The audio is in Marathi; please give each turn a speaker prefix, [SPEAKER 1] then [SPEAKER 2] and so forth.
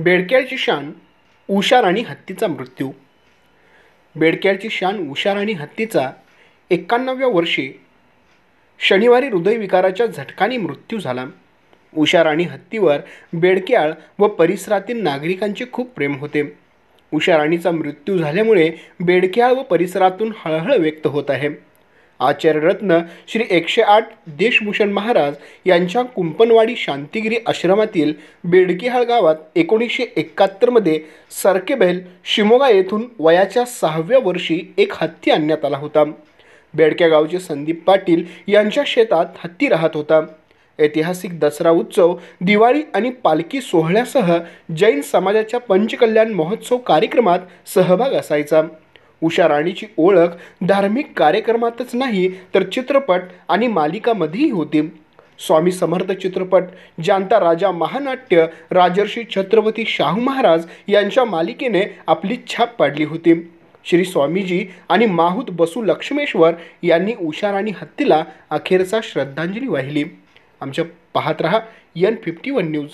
[SPEAKER 1] बेडक्याळची शान उषा राणी हत्तीचा मृत्यू. बेडक्याळची शान उषा राणी हत्तीचा 91व्या वर्षी शनिवारी हृदयविकाराच्या झटकाने मृत्यू झाला. उषा राणी हत्तीवर बेडक्याळ व परिसरातील नागरिकांचे खूप प्रेम होते. उषा राणीचा मृत्यू झाल्यामुळे बेडक्याळ व परिसरातून हळहळ व्यक्त होत आहे. आचार्यरत्न श्री 108 देशभूषण महाराज यांच्या कुंपणवाडी शांतिगिरी आश्रमातील बेडकेहाळ गावात 1971 सरकेबैल शिमोगा येथून वयाच्या 6व्या वर्षी एक हत्ती आणण्यात आला होता. बेडक्या गावचे संदीप पाटील यांच्या शेतात हत्ती राहत होता. ऐतिहासिक दसरा उत्सव, दिवाळी आणि पालखी सोहळ्यासह जैन समाजाच्या पंचकल्याण महोत्सव कार्यक्रमात सहभाग असायचा. उषा राणीची ओळख धार्मिक कार्यक्रमातच नाही तर चित्रपट आणि मालिकांमध्येही होती. स्वामी समर्थ चित्रपट, जाणता राजा महानाट्य, राजर्षी छत्रपती शाहू महाराज यांच्या मालिकेने आपली छाप पाडली होती. श्री स्वामीजी आणि माहूत बसू लक्ष्मेश्वर यांनी उषा राणी हत्तीला अखेरचा श्रद्धांजली वाहिली. आमच्या पाहत रहा N51 न्यूज.